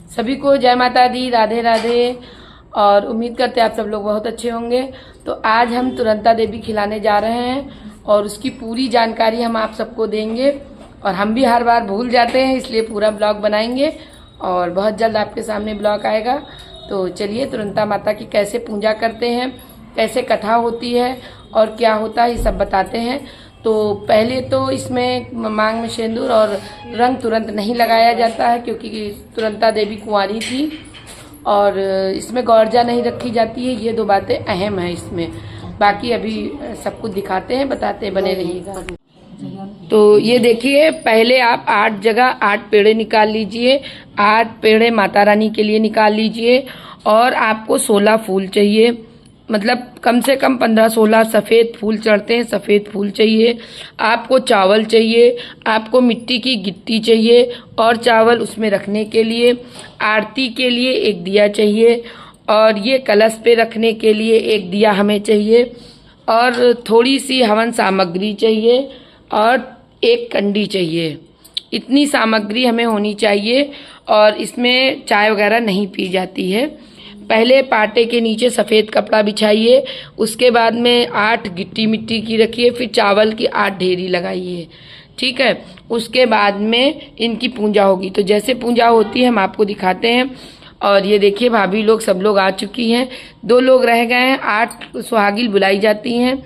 सभी को जय माता दी, राधे राधे। और उम्मीद करते हैं आप सब लोग बहुत अच्छे होंगे। तो आज हम तुरंता देवी खिलाने जा रहे हैं और उसकी पूरी जानकारी हम आप सबको देंगे। और हम भी हर बार भूल जाते हैं, इसलिए पूरा ब्लॉग बनाएंगे और बहुत जल्द आपके सामने ब्लॉग आएगा। तो चलिए तुरंता माता की कैसे पूजा करते हैं, कैसे कथा होती है और क्या होता है, ये सब बताते हैं। तो पहले तो इसमें मांग में सिंदूर और रंग तुरंत नहीं लगाया जाता है, क्योंकि तुरंता देवी कुंवारी थी और इसमें गौरजा नहीं रखी जाती है। ये दो बातें अहम है इसमें। बाकी अभी सब कुछ दिखाते हैं, बताते हैं, बने रहिएगा। तो ये देखिए, पहले आप 8 जगह 8 पेड़े निकाल लीजिए। 8 पेड़े माता रानी के लिए निकाल लीजिए और आपको 16 फूल चाहिए, मतलब कम से कम 15-16 सफ़ेद फूल चढ़ते हैं, सफ़ेद फूल चाहिए। आपको चावल चाहिए, आपको मिट्टी की गिट्टी चाहिए और चावल उसमें रखने के लिए। आरती के लिए एक दिया चाहिए और ये कलश पे रखने के लिए एक दिया हमें चाहिए और थोड़ी सी हवन सामग्री चाहिए और एक कंडी चाहिए। इतनी सामग्री हमें होनी चाहिए और इसमें चाय वगैरह नहीं पी जाती है। पहले पाटे के नीचे सफ़ेद कपड़ा बिछाइए, उसके बाद में 8 गिट्टी मिट्टी की रखिए, फिर चावल की 8 ढेरी लगाइए, ठीक है। उसके बाद में इनकी पूजा होगी। तो जैसे पूजा होती है हम आपको दिखाते हैं। और ये देखिए, भाभी लोग सब लोग आ चुकी हैं, 2 लोग रह गए हैं। 8 सुहागिल बुलाई जाती हैं,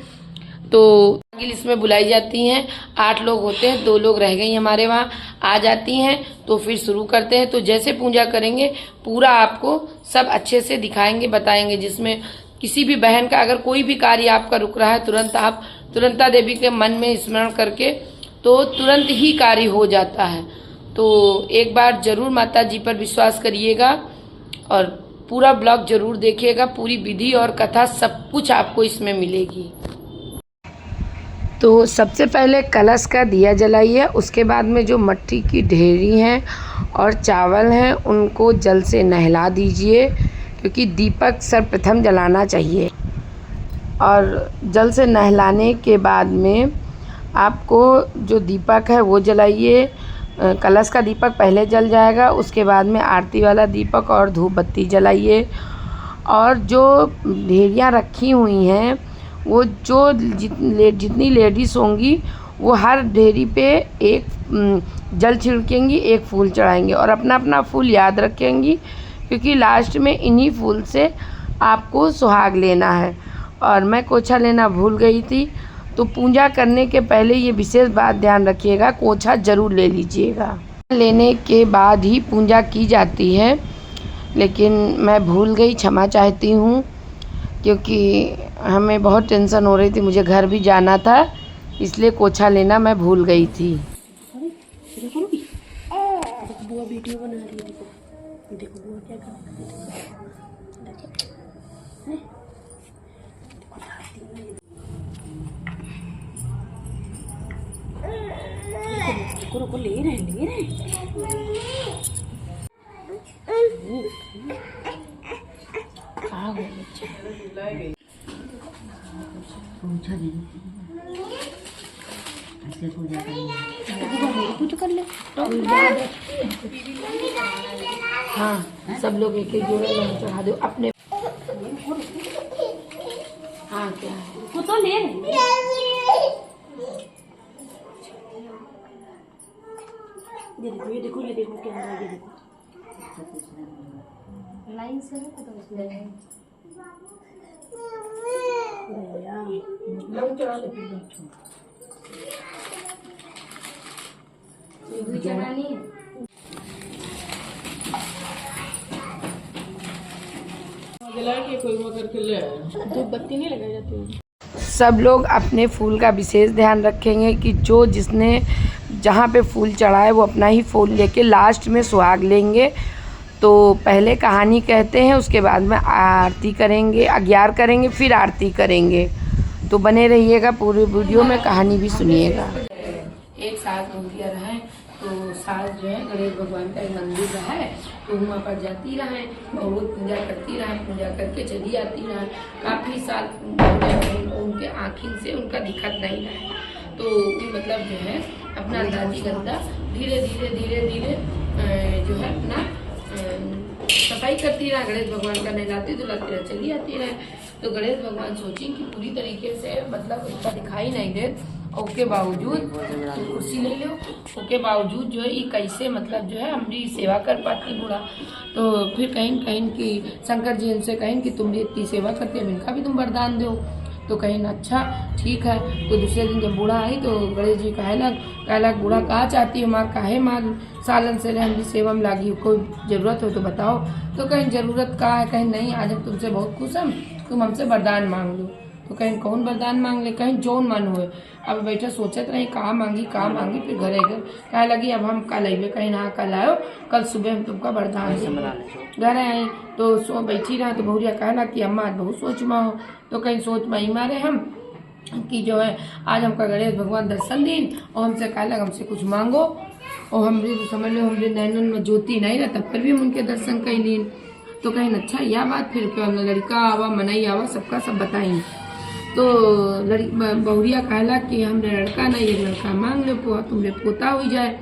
तो इसमें बुलाई जाती हैं। 8 लोग होते हैं, 2 लोग रह गई हमारे वहाँ, आ जाती हैं। तो फिर शुरू करते हैं। तो जैसे पूजा करेंगे पूरा आपको सब अच्छे से दिखाएंगे, बताएंगे। जिसमें किसी भी बहन का अगर कोई भी कार्य आपका रुक रहा है, तुरंत आप तुरंता देवी के मन में स्मरण करके तो तुरंत ही कार्य हो जाता है। तो एक बार जरूर माता जी पर विश्वास करिएगा और पूरा ब्लॉग जरूर देखिएगा। पूरी विधि और कथा सब कुछ आपको इसमें मिलेगी। तो सबसे पहले कलश का दिया जलाइए, उसके बाद में जो मट्टी की ढेरी हैं और चावल हैं उनको जल से नहला दीजिए, क्योंकि दीपक सर्वप्रथम जलाना चाहिए। और जल से नहलाने के बाद में आपको जो दीपक है वो जलाइए। कलश का दीपक पहले जल जाएगा, उसके बाद में आरती वाला दीपक और धूप बत्ती जलाइए। और जो ढेरियाँ रखी हुई हैं वो जो जितनी लेडीज़ होंगी वो हर ढेरी पे एक जल छिड़केंगी, एक फूल चढ़ाएंगे और अपना अपना फूल याद रखेंगी, क्योंकि लास्ट में इन्हीं फूल से आपको सुहाग लेना है। और मैं कोछा लेना भूल गई थी, तो पूजा करने के पहले ये विशेष बात ध्यान रखिएगा, कोछा ज़रूर ले लीजिएगा। लेने के बाद ही पूजा की जाती है, लेकिन मैं भूल गई, क्षमा चाहती हूँ, क्योंकि हमें बहुत टेंशन हो रही थी, मुझे घर भी जाना था, इसलिए कोछा लेना मैं भूल गई थी। बुआ वीडियो बना रही है, देखो बुआ क्या कर रही है। रुको ले रहे पूजा कर ले। हाँ, सब लोग एक एक जोड़ा चढ़ा दो अपने। हाँ क्या है, तो ले ये देखो क्या है, ये देखो लाइन से है तो उसमें धूप बत्ती नहीं लगाई जाती। सब लोग अपने फूल का विशेष ध्यान रखेंगे कि जो जिसने जहाँ पे फूल चढ़ाए वो अपना ही फूल लेके लास्ट में सुहाग लेंगे। तो पहले कहानी कहते हैं, उसके बाद में आरती करेंगे, अग्यार करेंगे, फिर आरती करेंगे। तो बने रहिएगा पूरे वीडियो में, कहानी भी सुनिएगा। एक साथ मूर्तियाँ रहें तो सास जो है गणेश भगवान का एक मंदिर रहा है, तो वहाँ पर जाती रहे, बहुत पूजा करती रहे, पूजा करके चली आती रहे। काफ़ी साल उनके आँखिन से उनका दिक्कत नहीं रहा, तो मतलब जो है अपना दादी गंदा धीरे धीरे धीरे धीरे जो है अपना सफाई करती रहा, गणेश भगवान का नहलाती धुलाती रह, चली आती रहे। तो गणेश भगवान सोची कि पूरी तरीके से मतलब उसका दिखाई नहीं दे, ओके बावजूद कुर्सी ले लो, ओके बावजूद जो है ये कैसे मतलब जो है हमारी सेवा कर पाती बूढ़ा। तो फिर कहीं कि शंकर जी इनसे कहें कि तुम भी इतनी सेवा करते हो, इनका भी तुम वरदान दो। तो कहीं अच्छा ठीक है। तो दूसरे दिन जब बूढ़ा आई तो गणेश जी कहला बूढ़ा कहा चाहती है माँ, काहे माँ सालन से हम भी सेवा में लागी, कोई ज़रूरत हो तो बताओ। तो कहीं ज़रूरत का है, कहीं नहीं, आज हम तुमसे बहुत खुश हम, तुम हमसे वरदान मांग लो। तो कहीं कौन वरदान मांग ले, कहीं जौन मन हुए। अब बैठे सोचत रही कहाँ मांगी, फिर घरे गए, कहे लगी अब हम कल अबे, कहीं ना कल आयो, कल सुबह हम तुमका वरदान देंगे। घर आई तो बैठी रहा, तो बहुरिया कहला कि अम्मा आज बहुत सोच में हो। तो कहीं सोच में ही मारे हम कि जो है आज हमका गणेश भगवान दर्शन दी और हमसे कहला हमसे कुछ मांगो, और हमरे समझ लो हमरे नैनन में ज्योति नहीं रहा, तब पर भी हम उनके दर्शन कैली। तो कहीं अच्छा यह बात, फिर लड़का आवा मनई आवा सबका सब बताई। तो बहुरिया कहला कि हमरे लड़का नहीं, एक लड़का मांग ले, तुमरे पोता हो जाए।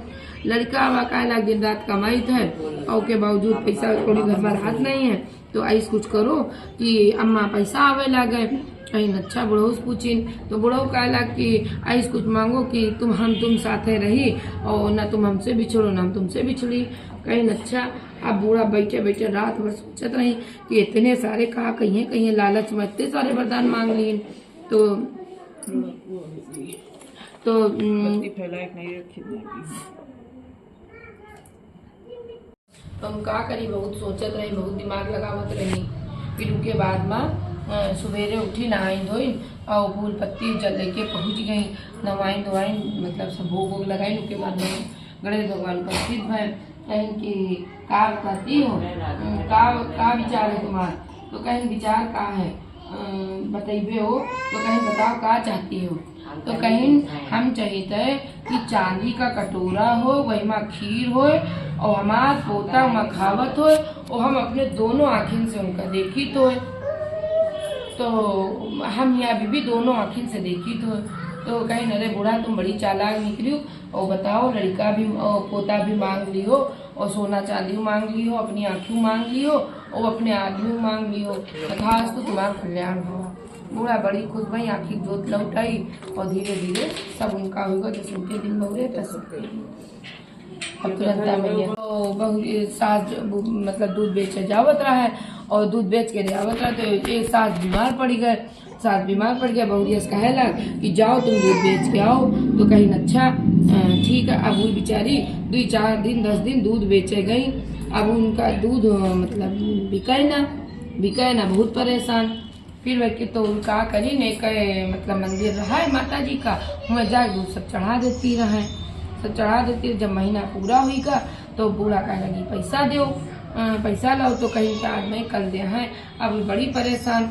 लड़का आवा कहला दिन रात कमाई है और के बावजूद पैसा थोड़ी घर में हाथ नहीं है, तो ऐसा कुछ करो कि अम्मा पैसा आवे लगे। कहीं अच्छा बुढ़ऊ से पूछिन, तो बुढ़ऊ कहला कि ऐसा कुछ मांगो कि तुम साथे रही और ना तुम हमसे बिछड़ो ना हम तुमसे बिछड़ी। कहीं अच्छा अब बूढ़ा बैठे बैठे रात भर सोचत रही कि इतने सारे कहा कहीं लालच में इतने सारे वरदान मांग लिए। तो हम का करी, बहुत सोचत रही, बहुत दिमाग लगावत रही। फिर उसके बाद में सवेरे उठी नहाई धोई और फूल पत्ती जल लेके पहुँच गई, नवाई धोवाई मतलब सब भोग वोग लगाई। उसके बाद में गणेश भगवान को स्थित भय कहीं कि का कहती हो, का विचार है तुम्हारा। तो कहीं विचार का है बतैबे हो, तो कहीं बताओ का चाहती हो। तो कहीं हम चाहते कि चांदी का कटोरा हो, वही में खीर हो और हमार पोता वहाँ खावत हो और हम अपने दोनों आँखिन से उनका देखित हो। तो हम यहाँ भी दोनों आँखिन से देखित हो। तो कहीं अरे बूढ़ा तुम बड़ी चालाक निकली हो, और बताओ लड़का भी और पोता भी मांग ली हो और सोना चांदी मांग ली हो, अपनी आँखों मांग ली हो और अपने आदमी मांग ली हो, खास तो तुम्हारा कल्याण हुआ। बूढ़ा बड़ी खुश भाई, आँखी जोत लौटाई और धीरे धीरे सब उनका होगा। जैसे उनके दिन बहुरे अब तुरंत मैया तो बहु सास मतलब दूध बेचे जावत रहा है और दूध बेच के जावत रहा। तो एक सास बीमार पड़ गए, बहुरिया से कहला कि जाओ तुम दूध बेच के आओ। तो कहीं अच्छा ठीक है। अब वो बेचारी 2-4 दिन 10 दिन दूध बेचे गई। अब उनका दूध मतलब बिके ना बहुत परेशान। फिर वह तो उनका करी ने कहे मतलब मंदिर रहा है माता जी का, वहाँ जाकर दूध सब चढ़ा देती। जब महीना पूरा हुई का तो बूढ़ा कह लगी पैसा दो, पैसा लाओ। तो कहीं का आज नहीं कल दे हैं, अब बड़ी परेशान।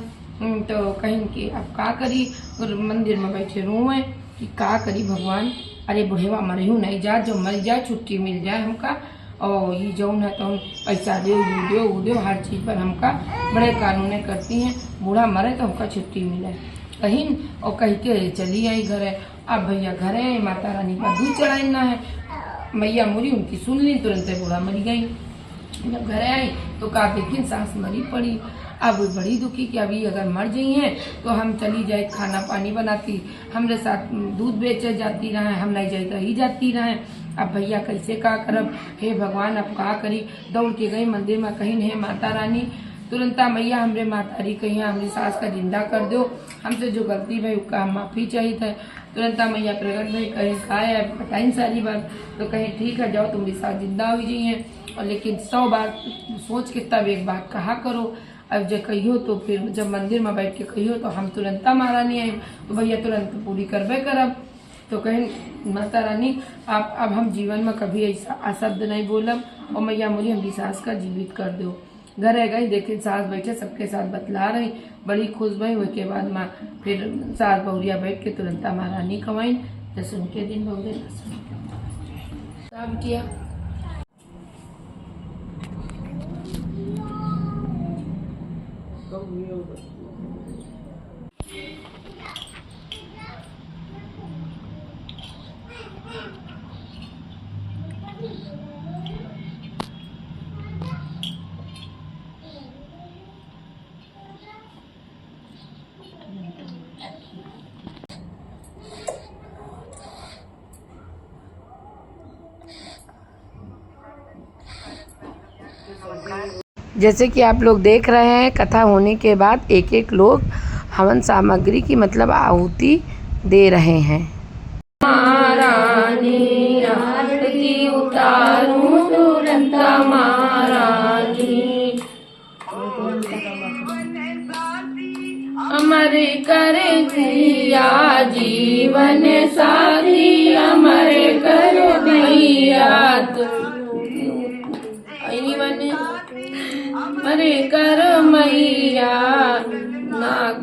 तो कहीं कि अब का करी, मंदिर में बैठे रोए कि का करी भगवान, अरे बुढ़ेवा मरहू नहीं जा, जब मर जाए छुट्टी मिल जाए हमका, और ये जौन है तो पैसा दो हर चीज़ पर हमका बड़े कानूने करती हैं। बूढ़ा मरे तो हमका छुट्टी मिले कहीं, और कह के चली आई घरे। अब भैया घरे आई, माता रानी का दूध चढ़ाना है, मैया मुरी उनकी सुन ली, तुरंत बूढ़ा मरी गई। जब घरे आई तो का देखिन सास मरी पड़ी। अब बड़ी दुखी कि अभी अगर मर गई हैं तो हम चली जाए, खाना पानी बनाती, हमरे साथ दूध बेचे जाती रहे, हम नहीं जाए तो ही जाती रहे। अब भैया कैसे का करब, हे भगवान अब का करी। दौड़ के गई मंदिर में, कहीं हे माता रानी तुरंत मैया हमरे मातारी कहीं हमारी सास का जिंदा कर दो, हमसे जो गलती भाई उसका हम माफ़ी चाहिए थे। तुरंत मैया प्रगट भाई कहीं खाए बताई सारी बात। तो कहीं ठीक है जाओ तुम्हारी सास जिंदा हो जाइए, और लेकिन 100 बार सोच के तब एक बात कहा करो। अब जब कहियो तो फिर जब मंदिर में बैठ के कहियो तो हम तुरंत महारानी आई, तो भैया तुरंत पूरी करबे करब। तो कहीं माता रानी आप अब हम जीवन में कभी ऐसा अशब्द नहीं बोलब, और मैया मुझे हमारी सास का जीवित कर दो। घर है गई देखे सास बैठे सबके साथ बतला रही, बड़ी खुश भई। उसके बाद माँ फिर सास बहुरिया बैठ के तुरंत महारानी कमाई, जैसे उनके दिन बहुरे सब किया। जैसे कि आप लोग देख रहे हैं, कथा होने के बाद एक एक लोग हवन सामग्री की मतलब आहुति दे रहे हैं। महारानी आरती उतारूं तुरंता महारानी, अमर कर दिया जीवन साथी, अमर कर दिया अरे कर मैया नाग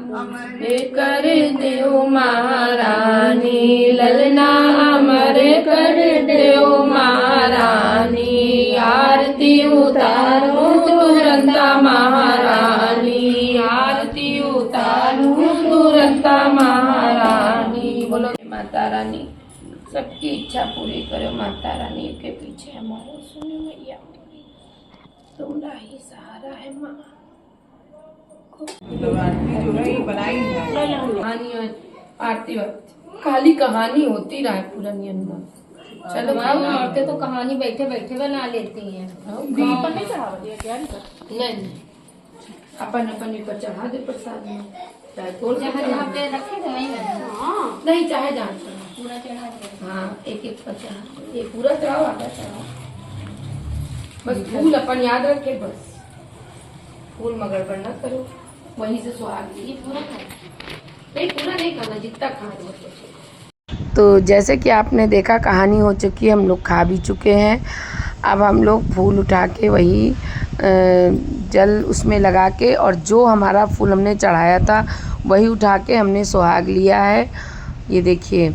कर देव महारानी, ललना अमर कर देव महारानी, आरती उतारो तुरंता महारानी, आरती उतारो तुरंता महारानी। बोलो माता रानी सबकी इच्छा पूरी करो, माता रानी के पीछे हमारे सुनो मैया, तुम्हारा ही सहारा है माँ। कहानी आरती खाली कहानी होती रहा पूरा नियम में। चलो औरतें तो कहानी बैठे बैठे बना लेती हैं। नहीं अपन अपन ऊपर चढ़ा दे प्रसाद में, चाहे तोड़ जहाँ पे रखे थे वहीं नहीं, चाहे जहाँ पूरा चढ़ा दे। हाँ एक एक पर चढ़ा, ये पूरा चढ़ाओ, आधा चढ़ाओ, बस फूल अपन याद रखे, बस फूल मगर पर न करो, वहीं से सुहाग लीजिए। पूरा नहीं, पूरा नहीं करना, जितना खाना। तो जैसे कि आपने देखा कहानी हो चुकी है, हम लोग खा भी चुके हैं। अब हम लोग फूल उठा के वही जल उसमें लगा के, और जो हमारा फूल हमने चढ़ाया था वही उठा के हमने सुहाग लिया है। ये देखिए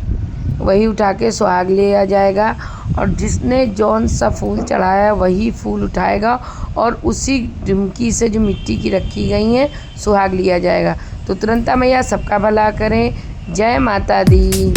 वही उठा के सुहाग लिया जाएगा, और जिसने जौन सा फूल चढ़ाया वही फूल उठाएगा, और उसी ढुमकी से जो मिट्टी की रखी गई हैं सुहाग लिया जाएगा। तो तुरंता मैया सबका भला करें। जय माता दी।